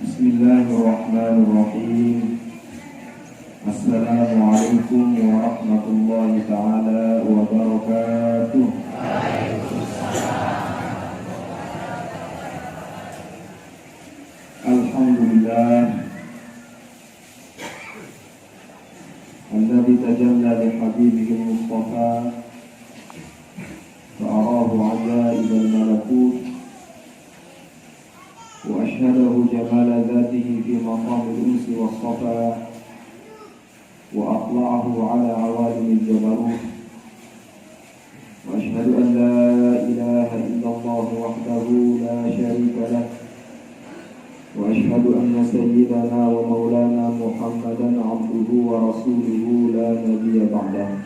Bismillahirrahmanirrahim. Assalamualaikum warahmatullahi ta'ala wabarakatuh. Alhamdulillah alladzi tajalla li habibihi al-mustafa fa'arahu ajaib al-malakut wa ashhadahu jamala dhatihi fi maqam al-unsi was-safa wa atla'ahu ala awalim al-jabarut wa ashhadu an la ilaha illallah wahdahu la sharika lah wa ashhadu anna sayyidana wa maulana Muhammadan abduhu wa rasuluhu la nabiyya ba'dah.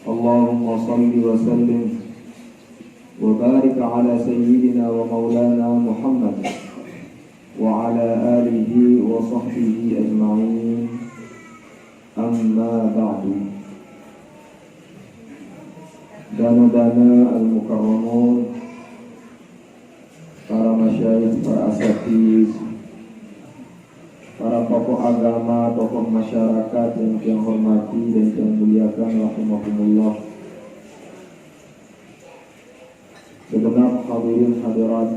Allahumma salli wa sallim wa barik ala sayyidina wa maulana Muhammad wa ala alihi wa sahbihi ajma'in. Amma ba'du. Dana-dana al-mukarramun, para masyayikh, para asatiz, para tokoh agama, tokoh masyarakat yang saya hormati dan saya muliakan, rahimahumullah. Segenap hadirin hadirat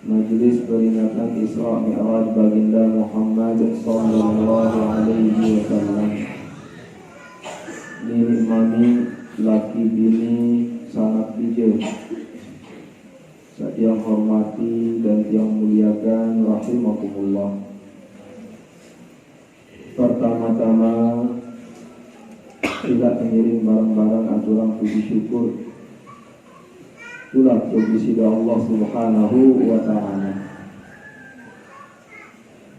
Majelis peringatan Isra Mi'raj Baginda Muhammad sallallahu alaihi wasallam. Nini mami, laki bini, sanak bijak, yang hormati dan yang muliakan, rahimakumullah. Pertama-tama tidak mengiring barang-barang aturan puji syukur itulah puji Allah subhanahu wa ta'ala.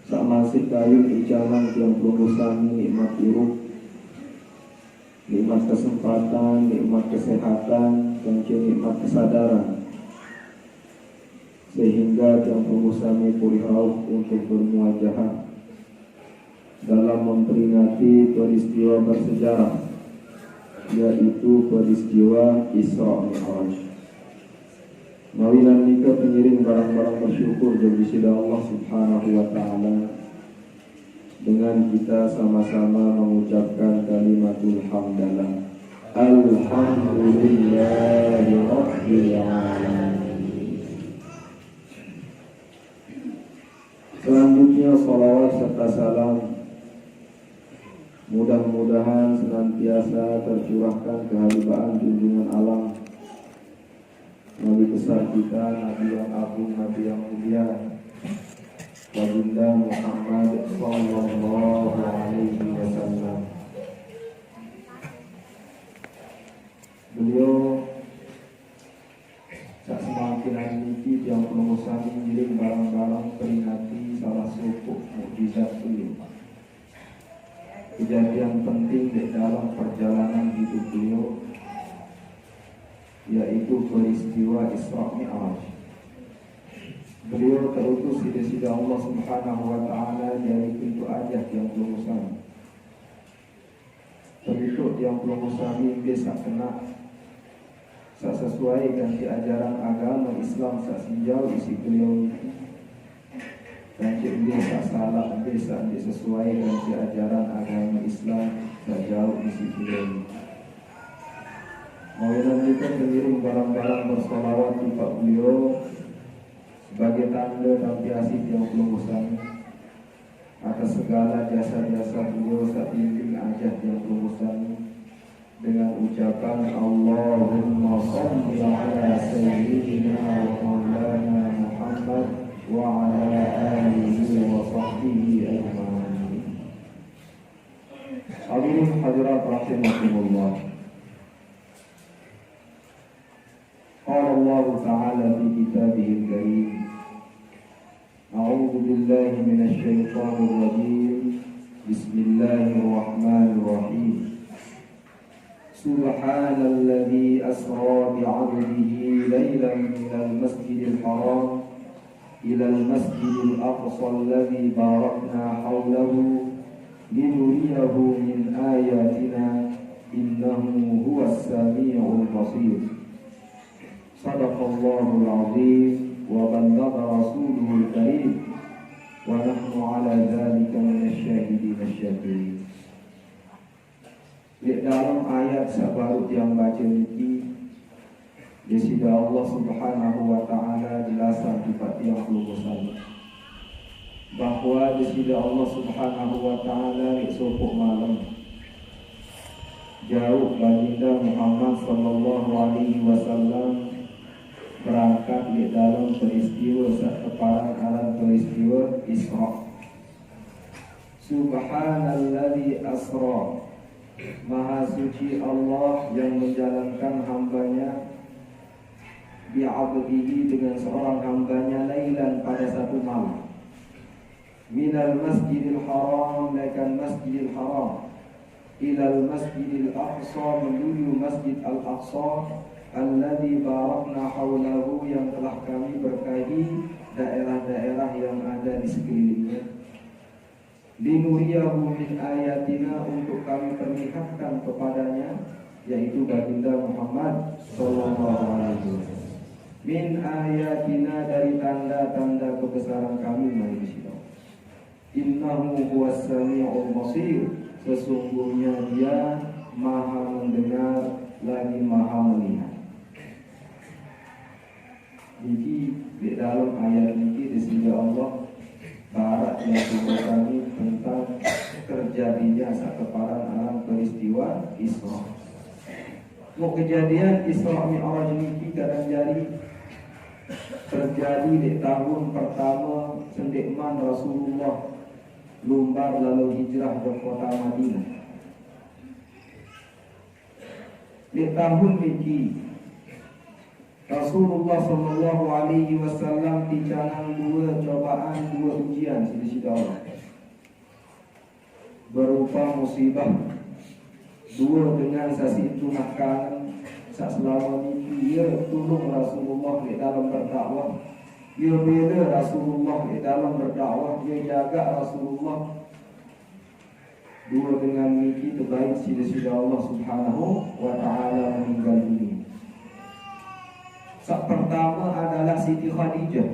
Samasih kayu icaman yang perumusan nikmat uruk, nikmat kesempatan, nikmat kesehatan, dan nikmat kesadaran, sehingga yang pengusaha purihau untuk bermuajahah dalam memperingati peristiwa bersejarah, yaitu peristiwa Isra Mi'raj. Mawilan nikah pengiring barang-barang bersyukur dari sisi Allah subhanahu wa ta'ala, dengan kita sama-sama mengucapkan kalimatul hamdalah. Alhamdulillahi rabbil alamin. Selanjutnya salawat serta salam mudah-mudahan senantiasa tercurahkan kehadiran junjungan alam Nabi besar kita, Nabi yang agung, Nabi yang mulia, Baginda Muhammad sallallahu alaihi wasallam. Beliau tak semakin memiliki yang pengusaha mengirim barang-barang peringati salah satu mukjizat beliau. Kejadian penting di dalam perjalanan hidup beliau, yaitu peristiwa Isra Mi'raj. Beliau terutus di sisi Allah subhanahu wa ta'ala dari pintu ajah yang pengusaha. Terikut yang pengusaha ini bisa kena sesuai dengan ajaran agama Islam sejauh isi beliau itu, dan dia salah bisa sesuai dengan ajaran agama Islam sejauh isi beliau itu. Mawilan kita mengirim barang-barang bersolawat di Pak beliau sebagai tanda tampiasih yang belum usang atas segala jasa-jasa beliau saat ini ajah yang belum usang, dengan ucapan Allahumma shalli ala sayyidina wa maulana Muhammad wa ala alihi wa sahbihi ajma'in. Hadirin hadirat rahimakumullah. Qala Allah Ta'ala fi kitabihil karim, A'udzu billahi minasy syaithanir rajim. Bismillahirrahmanirrahim. Subhanalladzi asra bi'abdihi laylan minal masjidil haram ilal masjidil aqsa alladzi barakna hawlahu linuriyahu min ayatina innahu huwas sami'ul basir. Sadaqallahul azim wa ballagha rasuluhul karim wa nahnu ala dzalika minasyahidin asy-syakirin. Di dalam ayat sabarut yang baca niki di sida Allah Subhanahu wa taala jelasan sifat yang lugusan bahwa di sida Allah Subhanahu wa taala di sopok malam jauh baginda Muhammad sallallahu alaihi wasallam berangkat di dalam peristiwa sekeparan alam peristiwa Isra. Subhanalladzi asra, Maha suci Allah yang menjalankan hambanya bi'abdihi dengan seorang hambanya lailan pada satu malam. Minal masjidil haram laikan masjidil haram ilal masjidil aqsa menuju masjid al-aqsa alladzi barakna haulahu yang telah kami berkahi daerah-daerah yang ada di sekelilingnya. Linuriyahu min ayatina, untuk kami perlihatkan kepadanya, yaitu baginda Muhammad sallallahu alaihi wasallam. Min ayatina, dari tanda-tanda kebesaran kami manusia. Innahu huwas sami'ul basir, sesungguhnya dia maha mendengar lagi maha melihat. Jadi di dalam ayat ini disini Allah barat yang kami tentang terjadinya sekeparan alam peristiwa Isra. Mau kejadian Isra Mi'raj ini kadang jadi terjadi di tahun pertama sendekman Rasulullah lumbar lalu hijrah ke kota Madinah. Di tahun ini Rasulullah sallallahu alaihi wasallam dicanang dua cobaan, dua ujian sisi Allah. Berupa musibah dua dengan sasi tunahkan sak selama ini ia tolong Rasulullah di dalam berdakwah, ia bela Rasulullah di dalam berdakwah, ia jaga Rasulullah. Dua dengan miki terbaik sisi Allah Subhanahu wa taala meninggal dunia. Sak pertama adalah Siti Khadijah,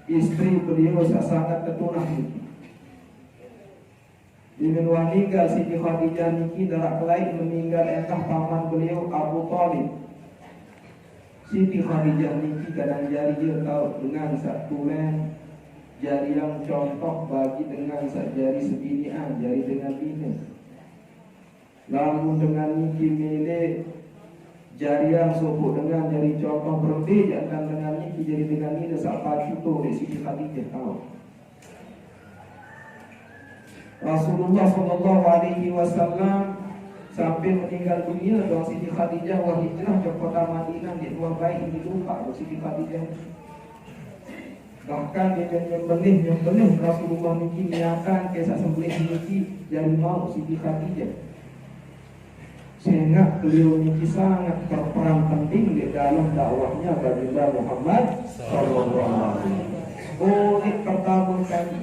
istri beliau sangat ketunah niki. Dengan meninggal Siti Khadijah niki dalam kelain meninggal entah paman beliau Abu Talib. Siti Khadijah niki kadang jari dia tahu dengan sak tulen jari yang contoh bagi dengan sak jari sebinian, jari dengan bina. Lalu dengan niki milik jari yang sobuk dengan jari contoh berbeda dan dengan niki jari dengan ini sak pagi tu di Siti Khadijah tahu. Rasulullah sallallahu alaihi wasallam sampai meninggal dunia dengan Siti Khadijah wa hijrah ke kota Madinah di luar baik ini lupa Siti Khadijah. Bahkan dia nyembelih Rasulullah niki niatan kisah sembelih niki jadi mau Siti Khadijah. Sehingga beliau niki sangat berperan penting di dalam dakwahnya baginda Muhammad sallallahu alaihi wasallam. Oleh pertama kali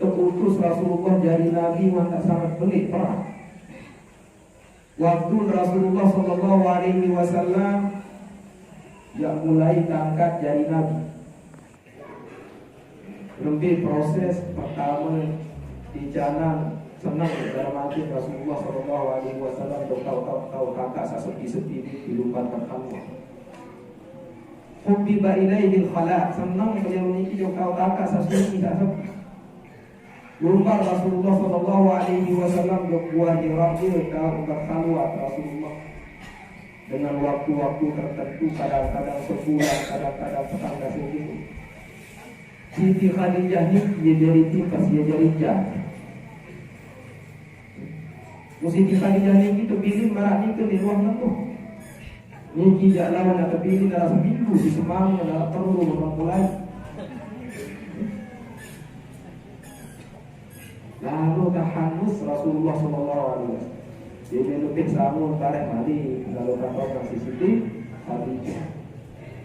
terutus Rasulullah jadi nabi maka sangat pelik perang. Waktu Rasulullah sallallahu alaihi wasallam yang mulai tangkat jadi nabi, lebih proses pertama dicanang senang dalam hati Rasulullah sallallahu alaihi wasallam tahu kakak sepi-sepi di lupa pertama. Hubbiba ilaihi al-khala, senang beliau niki jo kau kakak sepi tak sepi. Lupa Rasulullah sallallahu alaihi wasallam jo buah dirabi kau berkhalwat Rasulullah dengan waktu-waktu tertentu, kadang-kadang sebulan, kadang-kadang petang segitu. Siti Khadijah ni dia jadi tipas, dia jadi jahat. Siti Khadijah ni kita pilih marak ni ke di ruang nangguh. Ni tidak lawan nak pilih dalam seminggu di Semang dalam perlu memulai. Lalu tahanus Rasulullah sallallahu alaihi wasallam. Dia lebih sama tarik mali lalu katakan Siti Khadijah.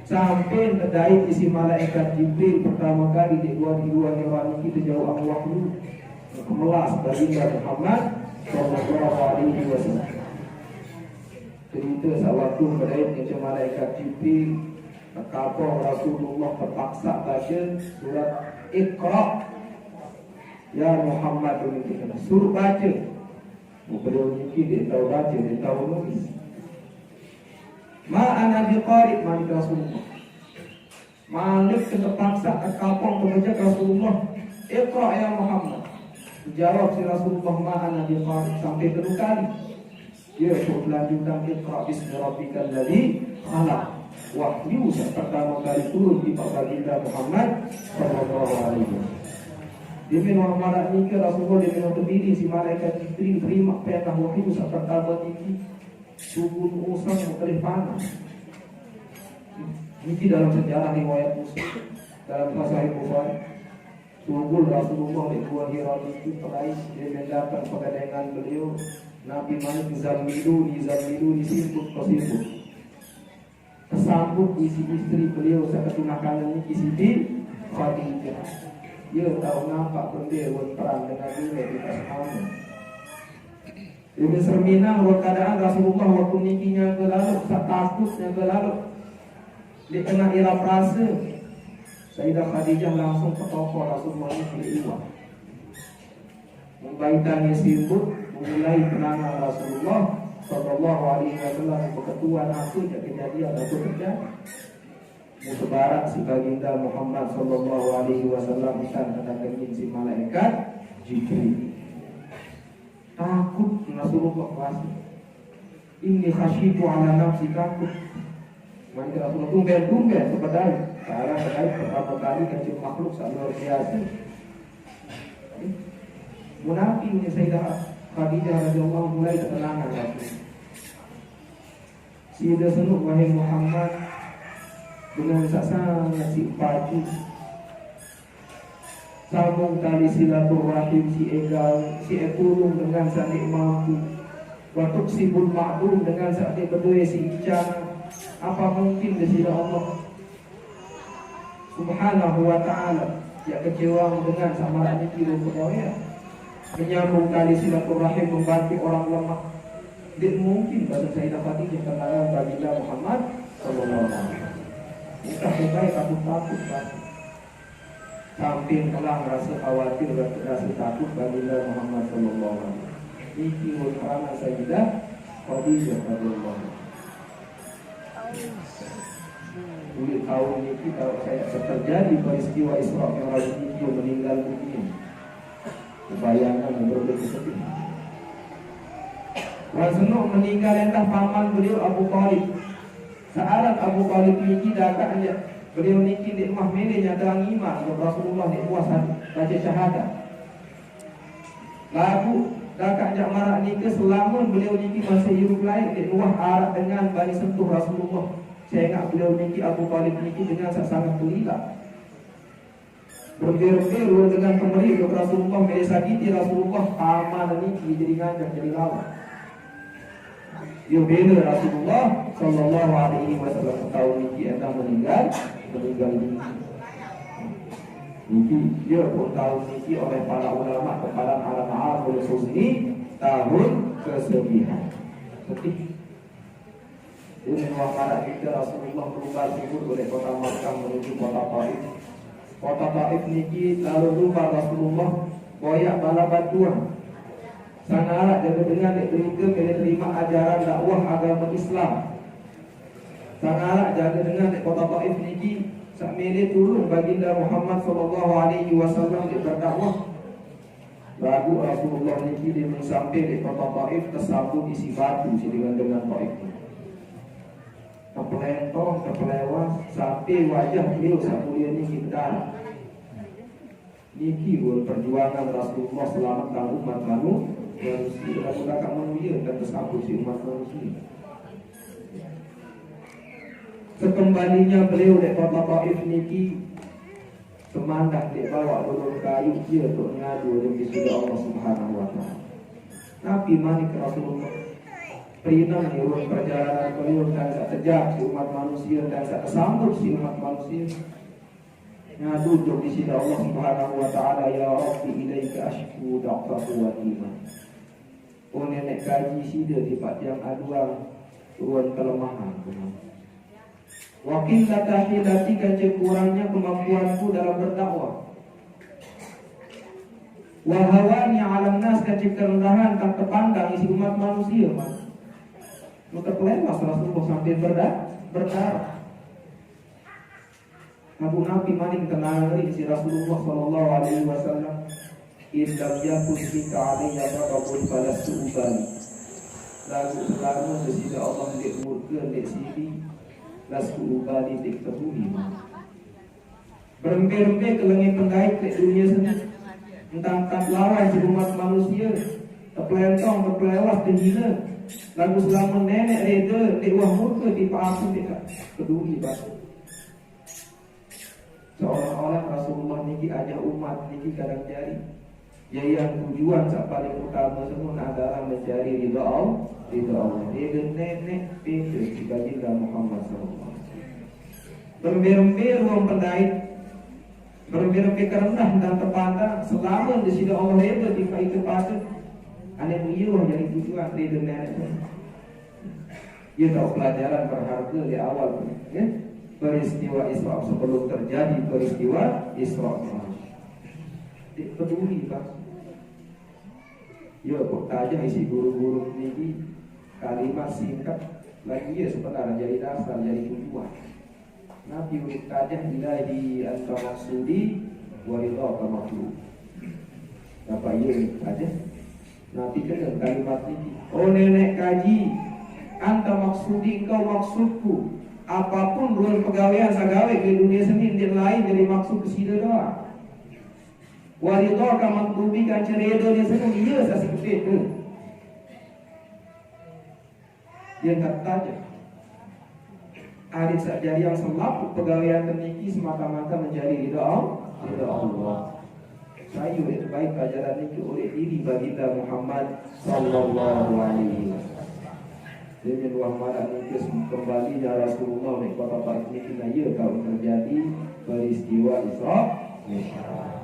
Sampai terdaik isi malaikat Jibril pertama kali di dua orang kita jauh wahyu melas baginda Muhammad sallallahu alaihi wasallam. Cerita sewaktu terdaik macam malaikat Jibril Terkapung Rasulullah terpaksa baca surat Iqra. Ya Muhammad suruh baca. Beliau mungkin dia tahu baca, dia tahu nulis. Ma'ana biqari Malik Rasulullah. Malik terpaksa terkapung membaca Rasulullah. Iqra ya Muhammad. Jawab si Rasulullah ma'ana biqari sampai kedua kali. Dia berlanjutan Iqra bismi rabbikal ladzi khalaq. Wahyu pertama kali turun di baginda Muhammad sallallahu alaihi wasallam. Dia memang marak ni ke Rasulullah dia memang berdiri si malaikat Jibril terima perintah wahyu pertama ini subuh usang oleh panas. Ini dalam sejarah riwayat Muslim dalam Sahih Bukhari. Subuh Rasulullah di Gua Hira itu peraih dia mendapat pegangan beliau Nabi Malik Zamilu disibut kesambut isi istri beliau saat tunangannya Siti Khadijah. Dia tahu nampak benda perang dengan dia di atas kamu. Ibn Serminang keadaan Rasulullah waktu nikinya ke lalu, takutnya ke lalu. Di tengah era perasa, Sayyidah Khadijah langsung ke toko Rasulullah ini pilih uang. Membaikannya sibuk, memulai penangan Rasulullah sallallahu alaihi wasallam keketuaan aku kejadian atau terjadi. Musabarak si baginda Muhammad sallallahu alaihi wasallam akan kedatangan si malaikat Jibril. Takut Rasulullah pasti. Ini khasyitu ala nafsi takut. Maka Rasulullah tumben kepada cara terkait pertama kali kecil makhluk sangat luar biasa. Munafik ini Sayyidah Khadijah radhiyallahu mulai ketenangan Rasul. Sida senuk wahai Muhammad dengan sangat simpati. Sambung tali silaturahim si ekulung dengan sanik mampu. Watuk sibul ma'dum dengan sanik berdua si icana. Apa mungkin di sisi Allah Subhanahu wa ta'ala ya kecewa dengan samaran kira pegawai menyambung tali silaturahim membantu orang lemah. Tidak mungkin pada Sayyidah Khadijah kenalan baginda Muhammad sallallahu alaihi wasallam. Kita baik takut sampai kelang rasa khawatir dan rasa takut baginda Muhammad sallallahu alaihi wasallam. Iki karena Sayyidah Khadijah radhiyallahu anha. Kulit tahun ini kita saya terjadi peristiwa Isra Mi'raj ini meninggal dunia. Kebayangan yang berbeda seperti ini. Rasulullah meninggal entah paman beliau Abu Thalib. Saat Abu Thalib ini datangnya beliau niki di rumah melenya dalam iman Rasulullah di puasa baca syahadat. Lalu dakaknya marak niki selama beliau niki masih hidup lain di rumah arah dengan bani sentuh Rasulullah. Saya ingat beliau niki Abu Thalib niki dengan sangat gembira. Bergerak dengan pemberi Rasulullah meresakiti Rasulullah paman niki jadi ngajak jadi lawan. Dia bela Rasulullah sallallahu alaihi wasallam tahu niki entah meninggal dunia. Niki dia pun tahu niki oleh para ulama kepada al-Ma'arif al-Husni tahun kesedihan. Sedih. Ini wafat kita Rasulullah berubah sibuk oleh kota Makkah menuju kota Taif. Kota Taif niki lalu lupa Rasulullah boyak bala batuan. Sangat jaga dengan berita kena terima ajaran dakwah agama Islam. Sangat jaga dengan kota Taif niki sak mele turun baginda Muhammad sallallahu alaihi wasallam di berdakwah. Lalu Rasulullah niki dia sampai di kota Taif tersambut isi batu dengan Taif. Terpelentong, terpelewas sampai wajah beliau samulia niki berdarah. Niki perjuangan Rasulullah selamatkan umat manusia. Menggunakan manusia dan tersambut si umat manusia. Sekembalinya beliau di kota Taif niki semangat dia bawa burung kayu dia untuk mengadu dengan surga Allah Subhanahu wa taala. Nabi Malik Rasulullah pernah menurut perjalanan beliau dan tak terjak si umat manusia dan tak tersambut si umat manusia. Ngadu untuk di sisi Allah Subhanahu wa taala, ya Rabbi ilaika ashku da'fatu wa iman. Oh nenek kaji sida di pak yang aduan turun kelemahan. Wakil latahilati kaca kurangnya kemampuanku dalam berdakwah. Wahawani alam nas kaca kerendahan tak terpandang isi umat manusia mas. Lu terpelewas Rasulullah sampai berdarah. Abu Nabi maning tenang si Rasulullah sallallahu alaihi wasallam. Idam yakun bika alaiya babul falastu ubali. Lagu selama sesida Allah dek murka dek sini lastu ubali dek terhuni. Berempe-rempe ke langit pendait ke dunia sendiri. Entang lawan si umat manusia terpelentong, terpelewas, terhina. Lagu selama nenek reda dek wah murka di pahamu dek peduli bahasa. Seolah-olah Rasulullah niki ajak umat niki kadang jari. Yang tujuan yang paling utama semua adalah mencari ridha Allah. Dia nenek pintu di baginda Muhammad SAW. Berembe-rembe ruang pendait, berembe-rembe kerendah dan terpandang selama di sini Allah itu di itu patut. Anak beliau jadi tujuan ridha nenek. Dia tahu pelajaran berharga di awal, ya. Peristiwa Isra sebelum terjadi peristiwa Isra. Peduli Pak. Ya kok aja isi guru-guru ini kalimat singkat lagi ya sebenarnya jadi dasar jadi tujuan. Nabi ulit tajah ilahi antara maksudi waridha makhluk. Apa iya aja? Nabi dengan kalimat ini. Oh nenek kaji, anta maksudi engkau maksudku. Apapun ruang pegawaian sagawe ke dunia seni dia lain jadi maksud kesida doa. Waridha kaman tubi kan ceredo dia senang iya sasi kepet. Dia kata aja. Adik sajari yang selaku pegawaian teniki semata-mata menjadi ridha Allah. Saya itu baik ajaran itu oleh diri baginda Muhammad sallallahu alaihi wasallam. Dengan wahmana ini kembali ya Rasulullah nek bapak ini ya kalau terjadi peristiwa Isra Mi'raj.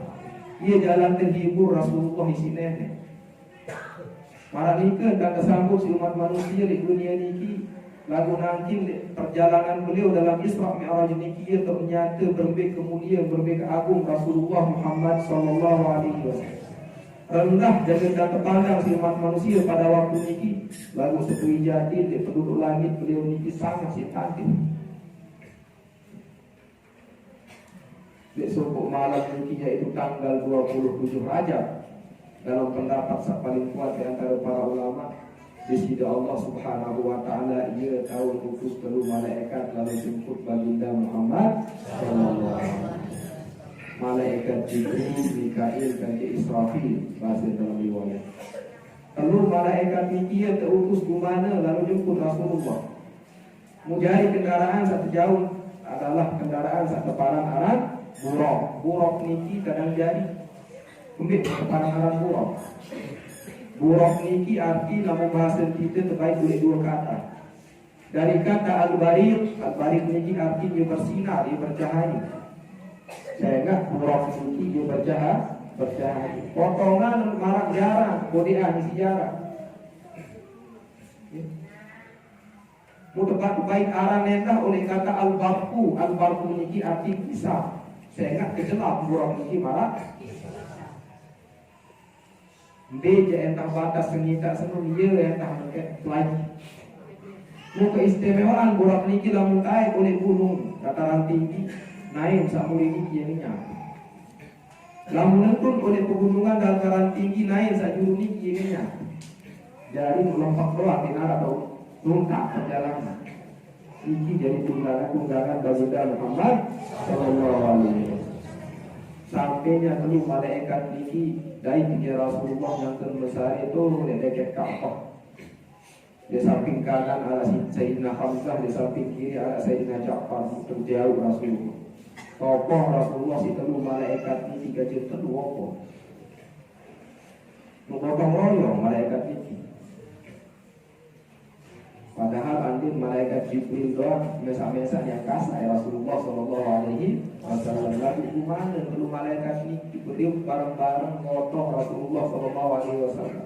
Ia jalan terhibur Rasulullah isi nenek. Marah nikah dan kesambut si umat manusia di dunia niki. Lagu nangkin perjalanan beliau dalam Isra Mi'raj niki ia ternyata berbeka kemuliaan, berbeka agung Rasulullah Muhammad sallallahu alaihi wasallam. Rendah dan terpandang si umat manusia pada waktu niki. Lagu sepui jati di penduduk langit beliau niki sangat sintatif. Besok malam niki yaitu tanggal 27 Rajab. Dalam pendapat paling kuat di antara para ulama, di sisi Allah Subhanahu wa taala ia tahu utus telu malaikat lalu jemput baginda Muhammad sallallahu alaihi wasallam. Malaikat Jibril, Mikail dan Israfil bahasa dalam riwayat. Lalu malaikat ini terutus ke mana lalu jemput Rasulullah. Mujari kendaraan satu jauh adalah kendaraan satu parang aran buruk. Buruk niki kadang jadi kumpit parang aran buruk. Buruk niki arti nama bahasa kita terbaik oleh dua kata. Dari kata al-barik niki artinya bersinar, dia bercahaya. Saya ingat buruk niki dia bercahaya. Potongan marak jarang, kodean isi jarang. Mutepat baik arah nendah oleh kata al-barku. Al-barku niki arti kisah. Saya ingat kejelap buruk niki marak. Beja entah batas sengita senun dia entah mengket lagi. Mu keistimewaan buruk niki lamun taik oleh gunung dataran tinggi naik samuli niki yang nyampe. Lamun pun oleh pegunungan dataran tinggi naik sajuru niki yang nyampe. Jadi melompat doang di arah atau tuntak perjalanan. Niki jadi tunggangan baginda Muhammad sallallahu alaihi wasallam. Sampainya telu malaikat niki dari tiga Rasulullah yang terbesar itu dekat Ka'bah. Di samping kanan ada Sayyidina Hamzah, di samping kiri ada Sayyidina Ja'far. Terjauh Rasulullah. Tokoh Rasulullah si telu malaikat niki kecil telu apa? Gotong royong malaikat niki. Padahal andin malaikat Jibril doang mesa-mesa yang kasar Rasulullah sallallahu alaihi wasallam. Lalu gimana perlu malaikat ini beliau bareng-bareng ngotong Rasulullah sallallahu alaihi wasallam.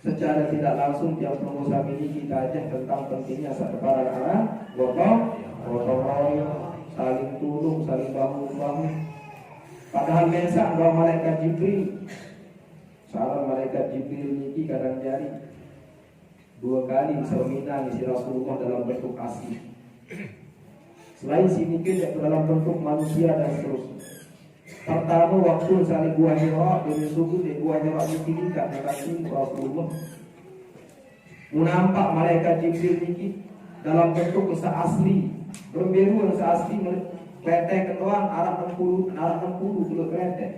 Secara tidak langsung tiap pengusaha ini kita aja tentang pentingnya sekeparan arah gotong royong, saling tolong, saling bahu-bahu. Padahal mensak bahwa malaikat Jibril, salah malaikat Jibril ini kadang jari 2 kali seminar isi Rasulullah dalam bentuk asli. Selain sini dalam bentuk manusia dan seterusnya. Pertama waktu saling Gua Hira dari suku di Gua Hira ini tingkat dengan Rasulullah. Menampak malaikat Jibril ini dalam bentuk asli, berberu yang asli kletek ketuang arah 60 kulit kletek.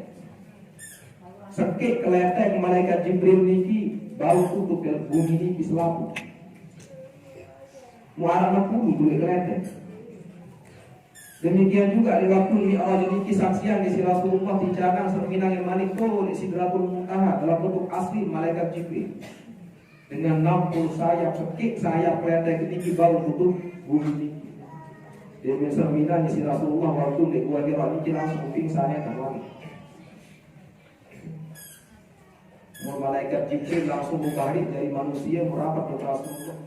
Sekik kletek malaikat Jibril ini bau tutup bumi ini Islamu. Muarah 60 kulit kletek. Demikian juga di waktu ini Allah jadi kesaksian di si Rasulullah dijaga serminang yang malik di Sidratul Muntaha dalam bentuk asli malaikat Jibril dengan 60 sayap sekik sayap kletek tinggi bau tutup bumi ini. Dia serminang di si Rasulullah waktu di Gua Hira ini langsung pingsannya teman. Malaikat Jibril langsung membalik dari manusia merapat ke Rasulullah.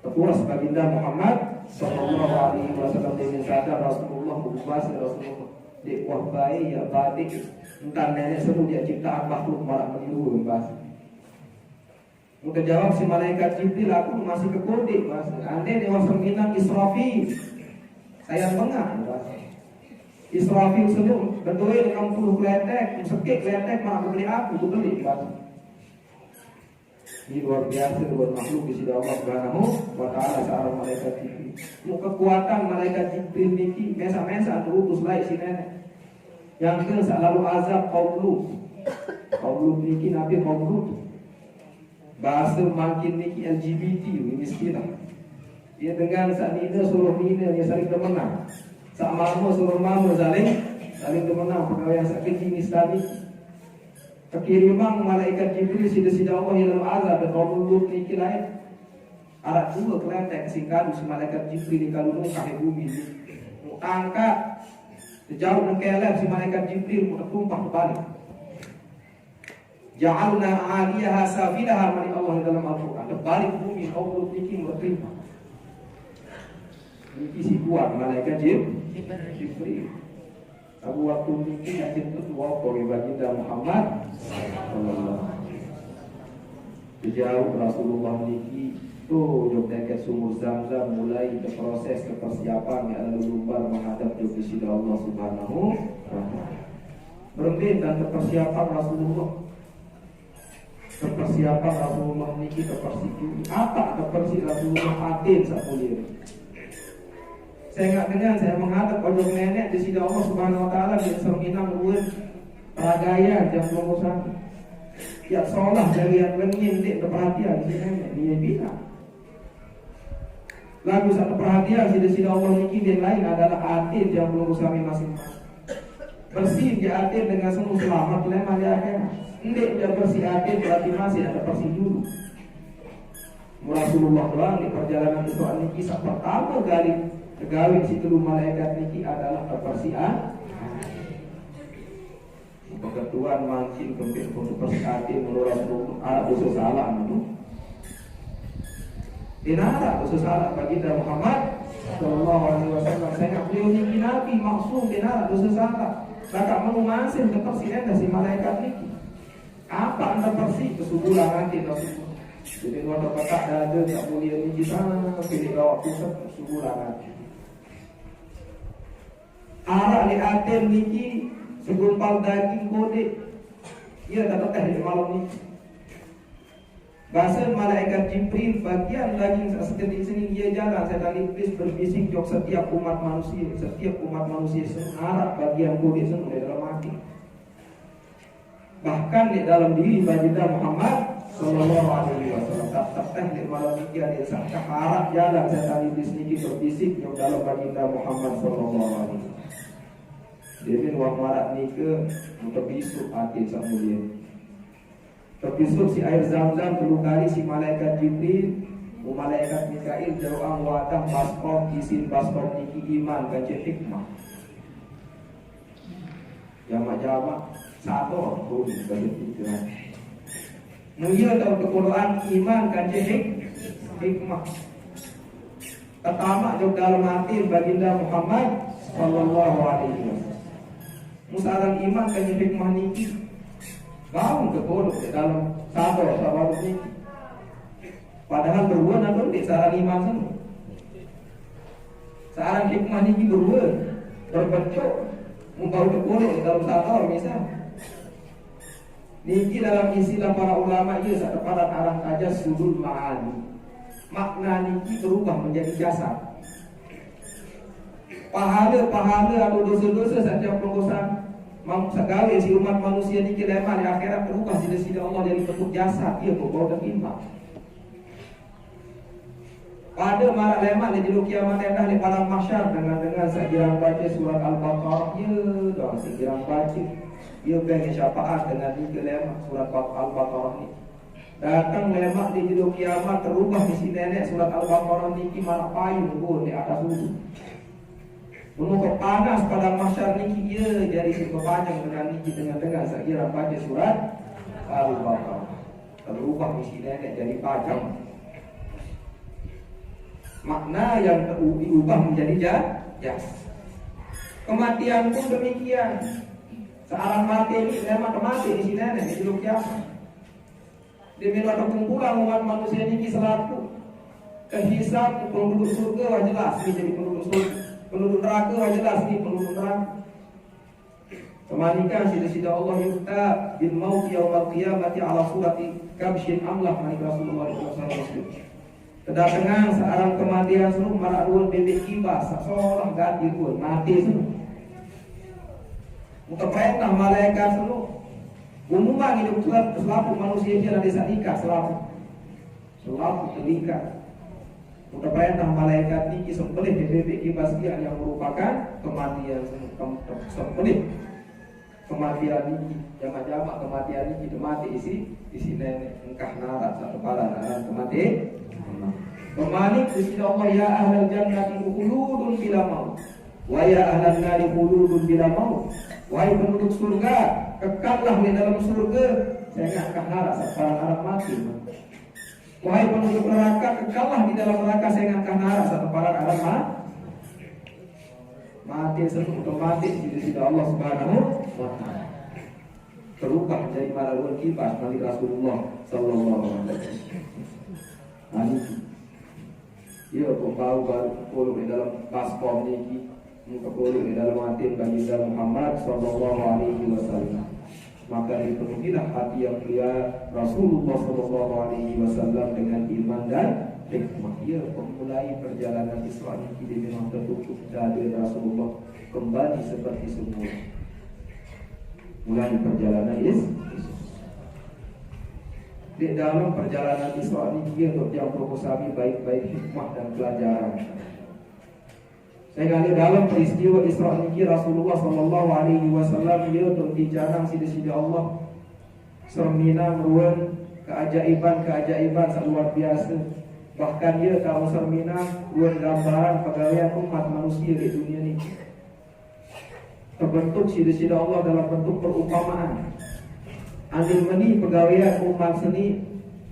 Ketua baginda Muhammad sallallahu alaihi wasallam dengan sadar Rasulullah berubah Rasulullah di wahbai ya batik entah nenek seru dia ciptaan makhluk marak meniru bahasa. Muka jawab si malaikat Jibril, aku masih ke kode mas. Andai dewa sembilan Israfil saya tengah mas. Israfil sebelum betul 60 kletek sekik kletek marak beli aku beli mas. Ini luar biasa buat makhluk di sisi Allah Subhanahu wa taala seorang malaikat Jibril. Kekuatan malaikat Jibril niki mesa-mesa terutus lain si nenek. Yang ke selalu azab kaum Lut. Kaum Lut niki nabi kaum Lut. Bahasa makin niki LGBT ini istilah. Dia dengan saat ini suruh nina yang saling temenang. Saat mamu suruh mamu saling temenang. Pegawai yang sakit ini tadi. Kekiriman malaikat Jibril sida-sida Allah yang dalam azab dan kaum Lut niki lain. Arak 2 kletek singkadu si malaikat Jibril di kalunung kahit bumi. Angkat sejauh dan kelep si malaikat Jibril mau tumpah kembali. Ja'alna 'aliyaha safilaha mani Allah dalam Al-Qur'an. Terbalik bumi kaum Lut niki tertimpa. Niki si kuat malaikat Jibril. Abu waktu niki yakin itu waktu baginda Muhammad sallallahu jauh Rasulullah niki tuh jogdeket sumur Zam-Zam mulai ke proses kepersiapan yang lalu lumbar menghadap di sisi Allah Subhanahu wa taala. Berhenti dan kepersiapan Rasulullah. Kepersiapan Rasulullah niki kepersiapan apa kepersiapan Rasulullah atin sakulir. Saya nggak dengar, saya menghadap ojok nenek di sisi Allah Subhanahu wa taala di serminang ruwen ragaya jam pengusaha. Ya seolah dari yang lengin dek perhatian di nenek dia bilang. Lalu satu perhatian di sisi Allah niki yang lain adalah atin yang pengusaha masing-masing. Bersih dia atin dengan semua selamat lemah dia akhirat. Ndek dia bersih atin berarti masih ada bersih dulu. Rasulullah doang di perjalanan Isra niki pertama kali pegawai si telu malaikat niki adalah kebersihan. Ketuan mancing kembali untuk persihati menurut Arab dosa salah itu. Dinara dosa salah baginda Muhammad sallallahu alaihi wasallam. Saya beliau niki nabi maksum dinara dosa salah. Maka mengumasin kebersihan si malaikat niki. Apa anda bersih kesuburan nanti Rasulullah. Jadi waktu kata ada tak boleh niki sana pilih bawa pusat kesuburan nanti. Arah di aten niki segumpal daging kode. Ia dapat teh malam ini. Bahasa malaikat Jibril bagian daging seketik sini dia jalan. Setan iblis berbisik jok setiap umat manusia. Setiap umat manusia arah bagian kode semua dalam hati. Bahkan di dalam diri baginda Muhammad sallallahu alaihi wasallam tak teh di malam ini dia sangka arah jalan setan iblis niki berbisik jok dalam baginda Muhammad sallallahu alaihi wasallam. Dia wang marak ni ke untuk bisuk hati sak mulia. Terbisuk si air Zam-Zam 10 kali si malaikat Jibril, malaikat Mikail jauh wadah paspor isin paspor niki iman kaji hikmah. Jamak-jamak satu pun bagi pikiran. Mulia tahu kekuduan iman kanjeng hikmah. Pertama juga dalam hati baginda Muhammad sallallahu alaihi wasallam. Musaran iman kanjeng hikmah niki. Bau kekudu di dalam satu sabab niki. Padahal beruan atau di saran iman semua. Saran hikmah niki beruan berbentuk membawa kekudu di dalam satu misal. Niki dalam istilah para ulama ia kepada arah aja sudul ma'ani. Makna niki berubah menjadi jasad. Pahala atau dosa-dosa saja pengusaha segala si umat manusia niki lemah di akhirat berubah sida-sida Allah dari bentuk jasad ia berbawa dan iman. Pada marah lemah di julu kiamat endah di padang mahsyar dengan sekirang baca surat Al-Baqarah ya doang sekirang baca ia bagi syafaat dengan tiga lemah surat Al-Baqarah ini. Datang lemah di judul kiamat terubah di sini nenek surat Al-Baqarah niki mana payung pun di atas wudhu. Menunggu panas pada masyarakat niki ia jadi si panjang dengan niki dengan sekira baca surat Al-Baqarah terubah di sini nenek jadi panjang. Makna yang diubah menjadi jas. Kematian pun demikian. Seorang mati ini memang mati di sini nih di julu kiamat. Demi ada kumpulan umat manusia ini selaku kehisab penduduk surga wah jelas ini jadi penduduk surga, penduduk neraka wah jelas ini penduduk neraka. Kemanikan sida-sida Allah yukta bil maut yaumil qiyamati ala surati kabshin amlah mani Rasulullah sallallahu alaihi wasallam. Kedatangan seorang kematian seluruh maraduan bebek kibas seolah ganti pun mati semua. Untuk perintah malaikat seluruh umuman hidup selaku manusia dia ada sadika selaku ketika untuk perintah malaikat ini sembelih bebek kibas dia yang merupakan kematian sembelih kematian ini jamak-jamak kematian ini mati isi nenek engkah narat satu kepala narat kematian kemalik di Allah ya ahlal jannati khuludun bila maut wa ya ahlan nari khuludun bila maut. Wahai penduduk surga, kekallah di dalam surga, saya nggak akan harap sekarang harap mati. Wahai penduduk neraka, kekallah di dalam neraka, saya nggak akan harap sekarang harap mati sebelum mati di sisi Allah Subhanahu wa Ta'ala. Terubah menjadi maraduan kipas Nabi Rasulullah sallallahu alaihi wasallam. Ia baru di dalam baskom ini. Kepuluh di dalam hati baginda Muhammad sallallahu alaihi wasallam. Maka dipenuhilah hati yang mulia Rasulullah sallallahu alaihi wasallam dengan iman dan hikmah. Ia memulai perjalanan Isra ini memang tertutup dari Rasulullah kembali seperti semula. Mulai perjalanan di dalam perjalanan Isra ini dia untuk yang proposami baik-baik hikmah dan pelajaran. Saya kali dalam peristiwa Isra niki Rasulullah sallallahu alaihi wasallam dia untuk dijanang sida-sida Allah sermina meruan keajaiban luar biasa. Bahkan dia kalau sermina meruan gambaran pegawaian umat manusia di dunia ini. Terbentuk sida-sida Allah dalam bentuk perumpamaan. Andil meni pegawaian umat seni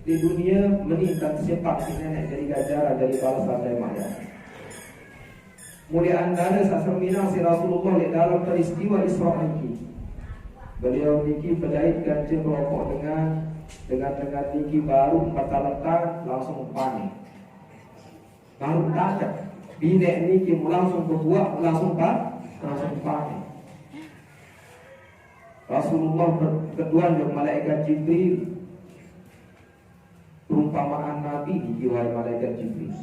di dunia meni dan sepak si nenek dari gajara dari balasan dan maya. Mulia antara sasamina si Rasulullah di dalam peristiwa Isra niki. Beliau niki pedait kancing rokok dengan niki baru pataletan langsung panik. Baru tancap binek niki langsung berbuat langsung panik. Rasulullah berkeduan dengan malaikat Jibril. Perumpamaan Nabi niki wahai malaikat Jibril.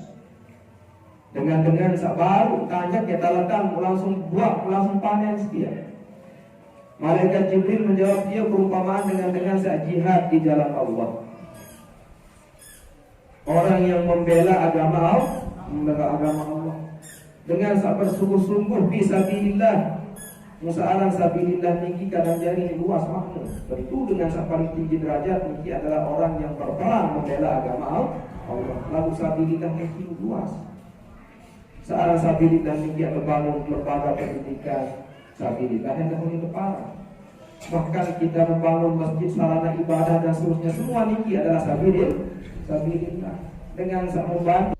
Dengan sabar tanya kita letak langsung buat langsung panen setia. Malaikat Jibril menjawab dia perumpamaan dengan saat jihad di jalan Allah. Orang yang membela agama Allah dengan sabar sungguh-sungguh fisabilillah. Musa'alan sabilillah niki kadang jadi luas makna. Tentu dengan sabar tinggi derajat niki adalah orang yang berperang membela agama Allah. Lalu sabilillah niki luas. Searah sabilillah niki bangun lembaga pendidikan sabilillah yang dahulu kepala. bahkan kita membangun masjid, sarana ibadah dan seterusnya, semua niki adalah sabilillah. Dengan membantu